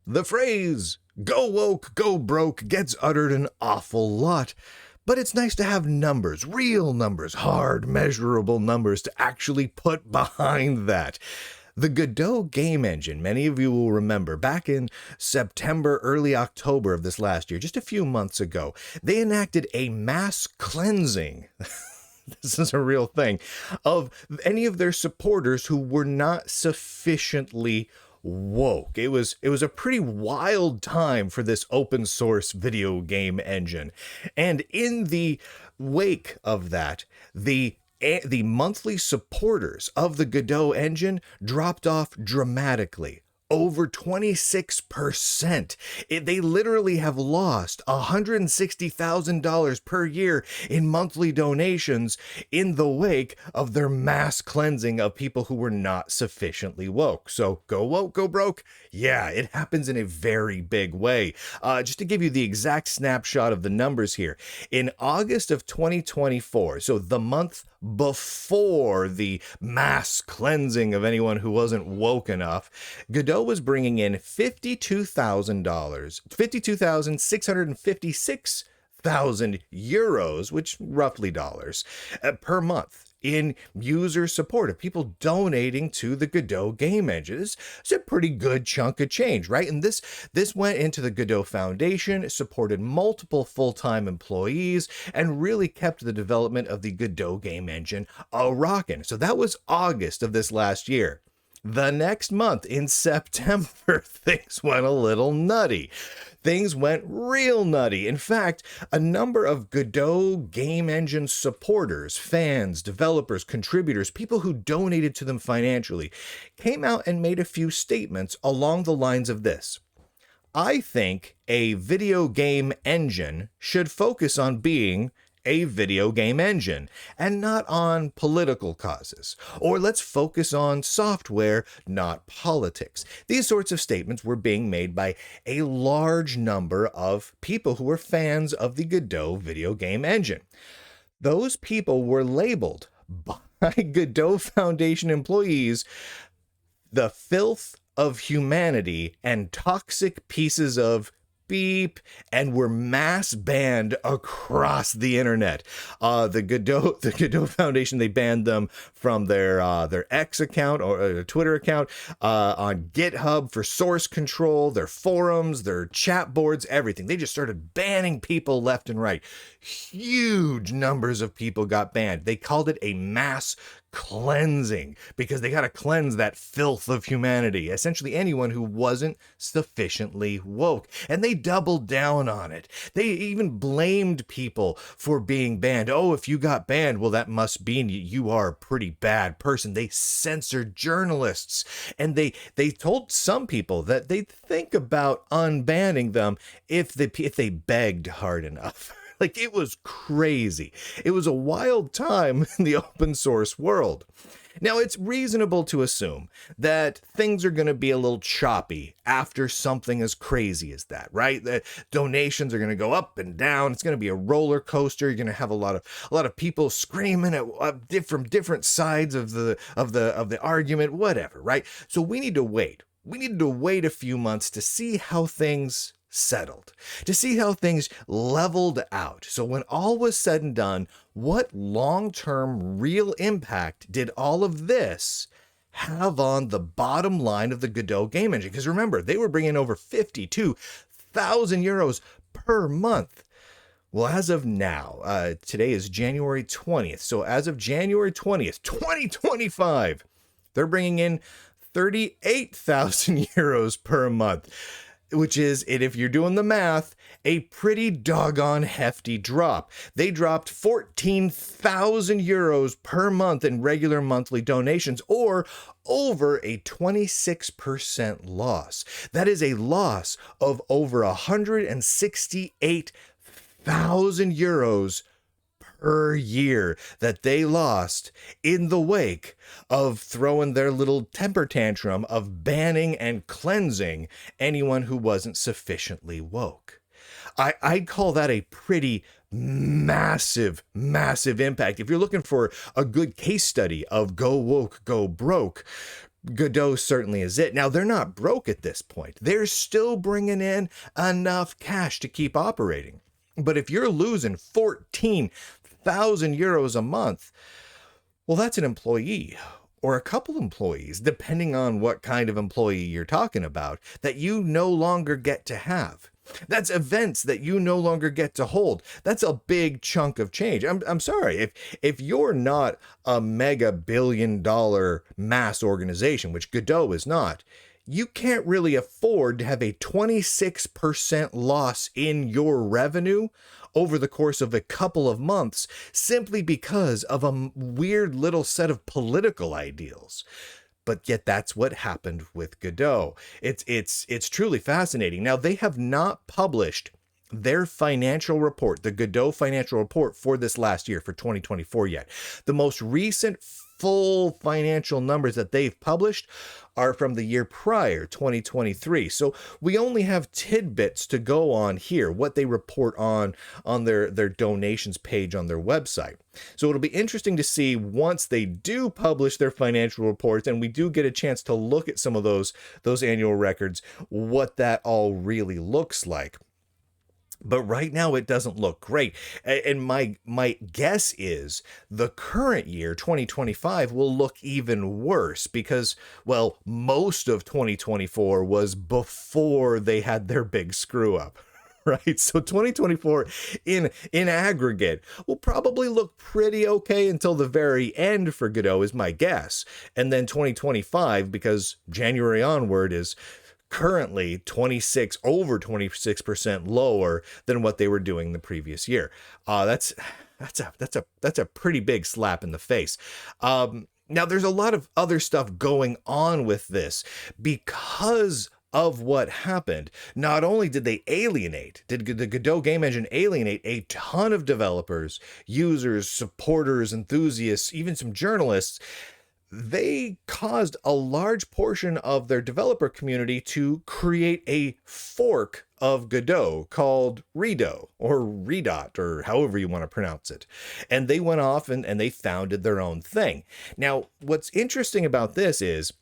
The phrase, go woke, go broke, gets uttered an awful lot. But it's nice to have numbers, real numbers, hard, measurable numbers to actually put behind that. The Godot game engine, many of you will remember, back in September, early October of this last year, just a few months ago, they enacted a mass cleansing. This is a real thing, of any of their supporters who were not sufficiently woke. It was a pretty wild time for this open source video game engine. And in the wake of that, the monthly supporters of the Godot engine dropped off dramatically. Over 26%. They literally have lost $160,000 per year in monthly donations in the wake of their mass cleansing of people who were not sufficiently woke. So go woke, go broke. Yeah, it happens in a very big way. Just to give you the exact snapshot of the numbers here, in August of 2024, so the month before the mass cleansing of anyone who wasn't woke enough, Godot was bringing in €52,656,000, which roughly dollars, per month in user support of people donating to the Godot game engine. It's a pretty good chunk of change, right? And this went into the Godot Foundation, supported multiple full-time employees, and really kept the development of the Godot game engine a-rockin'. So that was August of this last year. The next month, in September, things went a little nutty. Things went real nutty. In fact, a number of Godot game engine supporters, fans, developers, contributors, people who donated to them financially, came out and made a few statements along the lines of this. I think a video game engine should focus on being a video game engine and not on political causes. Or let's focus on software, not politics. These sorts of statements were being made by a large number of people who were fans of the Godot video game engine. Those people were labeled by Godot Foundation employees the filth of humanity and toxic pieces of beep, and were mass banned across the internet. The Godot Foundation, they banned them from their X account or Twitter account, on GitHub for source control, their forums, their chat boards, everything. They just started banning people left and right. Huge numbers of people got banned. They called it a mass cleansing because they got to cleanse that filth of humanity, essentially anyone who wasn't sufficiently woke. And they doubled down on it. They even blamed people for being banned. Oh, if you got banned, well, that must mean you are a pretty bad person. They censored journalists, and they told some people that they'd think about unbanning them if they begged hard enough. Like, it was crazy. It was a wild time in the open source world. Now, it's reasonable to assume that things are going to be a little choppy after something as crazy as that, right? The donations are going to go up and down. It's going to be a roller coaster. You're going to have a lot of people screaming from different sides of the argument, whatever, right? So we need to wait. We needed to wait a few months to see how things settled, to see how things leveled out. So when all was said and done, what long-term real impact did all of this have on the bottom line of the Godot game engine? Because remember, they were bringing over 52,000 euros per month. Well, as of now, today is January 20th. So as of January 20th, 2025, they're bringing in 38,000 euros per month, which is, if you're doing the math, a pretty doggone hefty drop. They dropped 14,000 euros per month in regular monthly donations, or over a 26% loss. That is a loss of over 168,000 euros per year that they lost in the wake of throwing their little temper tantrum of banning and cleansing anyone who wasn't sufficiently woke. I'd call that a pretty massive impact. If you're looking for a good case study of go woke, go broke, Godot certainly is it. Now, they're not broke at this point. They're still bringing in enough cash to keep operating. But if you're losing 14,000 euros a month, well, that's an employee or a couple employees, depending on what kind of employee you're talking about, that you no longer get to have. That's events that you no longer get to hold. That's a big chunk of change. I'm sorry, if you're not a mega billion-dollar mass organization, which Godot is not, you can't really afford to have a 26% loss in your revenue over the course of a couple of months simply because of a weird little set of political ideals. But yet that's what happened with Godot. It's truly fascinating. Now, they have not published their financial report, the Godot financial report for this last year, for 2024 yet. The most recent full financial numbers that they've published are from the year prior, 2023. So we only have tidbits to go on here, what they report on their donations page on their website. So it'll be interesting to see once they do publish their financial reports and we do get a chance to look at some of those annual records, what that all really looks like. But right now it doesn't look great. And my guess is the current year, 2025, will look even worse because, well, most of 2024 was before they had their big screw up. Right. So 2024 in aggregate will probably look pretty okay until the very end for Godot is my guess. And then 2025, because January onward is currently over 26% lower than what they were doing the previous year. That's a pretty big slap in the face. Now there's a lot of other stuff going on with this because of what happened. Not only did the Godot game engine alienate a ton of developers, users, supporters, enthusiasts, even some journalists, they caused a large portion of their developer community to create a fork of Godot called Redo or Redot or however you want to pronounce it. And they went off and they founded their own thing. Now, what's interesting about this is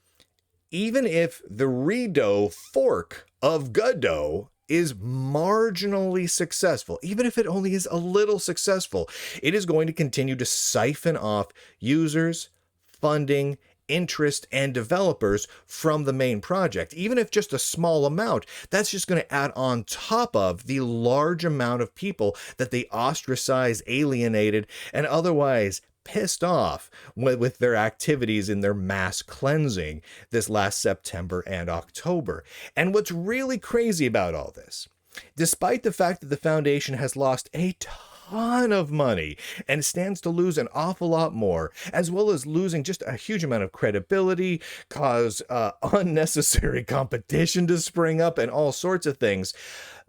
even if the Redo fork of Godot is marginally successful, even if it only is a little successful, it is going to continue to siphon off users, funding, interest, and developers from the main project. Even if just a small amount, that's just going to add on top of the large amount of people that they ostracized, alienated, and otherwise pissed off with their activities in their mass cleansing this last September and October. And what's really crazy about all this, despite the fact that the foundation has lost a ton of money and stands to lose an awful lot more, as well as losing just a huge amount of credibility, cause unnecessary competition to spring up, and all sorts of things,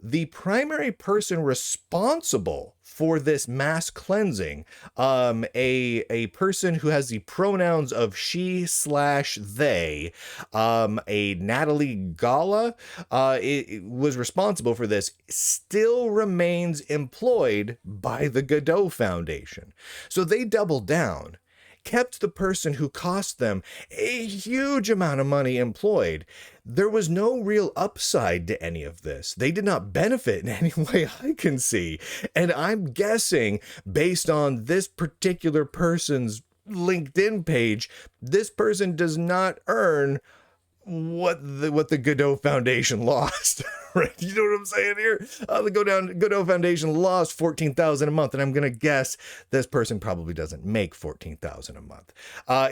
the primary person responsible for this mass cleansing, a person who has the pronouns of she/they, a Natalie Gala, was responsible for this, still remains employed by the Godot Foundation. So they doubled down, kept the person who cost them a huge amount of money employed. There was no real upside to any of this. They did not benefit in any way I can see. And I'm guessing, based on this particular person's LinkedIn page, this person does not earn what the Godot Foundation lost. Right? You know what I'm saying here? The Godot Foundation lost $14,000 a month, and I'm gonna guess this person probably doesn't make $14,000 a month.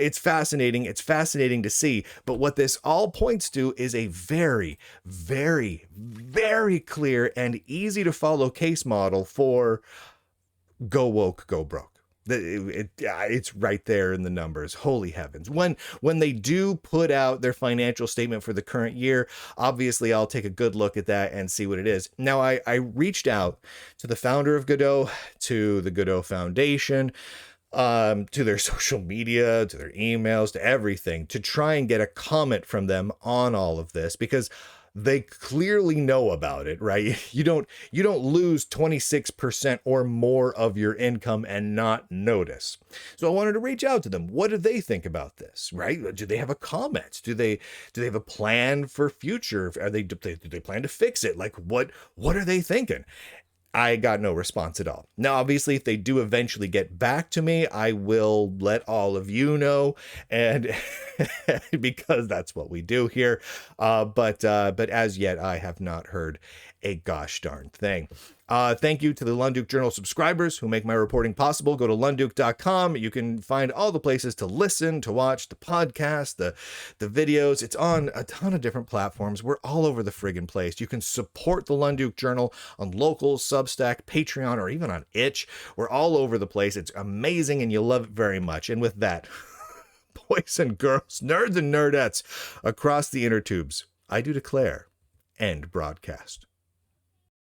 It's fascinating. It's fascinating to see. But what this all points to is a very, very, very clear and easy to follow case model for go woke, go broke. It's right there in the numbers. Holy heavens. When they do put out their financial statement for the current year, obviously I'll take a good look at that and see what it is. Now, I reached out to the founder of Godot, to the Godot Foundation, to their social media, to their emails, to everything, to try and get a comment from them on all of this, because they clearly know about it, right? You don't lose 26% or more of your income and not notice. So I wanted to reach out to them. What do they think about this, right? Do they have a comment? Do they have a plan for future? Do they plan to fix it? Like what are they thinking? I got no response at all. Now, obviously, if they do eventually get back to me, I will let all of you know, and because that's what we do here. But as yet, I have not heard a gosh darn thing. Thank you to the Lunduke Journal subscribers who make my reporting possible. Go to lunduke.com. You can find all the places to listen, to watch the podcast, the videos. It's on a ton of different platforms. We're all over the friggin' place. You can support the Lunduke Journal on local, Substack, Patreon, or even on Itch. We're all over the place. It's amazing, and you love it very much. And with that, boys and girls, nerds and nerdettes across the inner tubes, I do declare, end broadcast.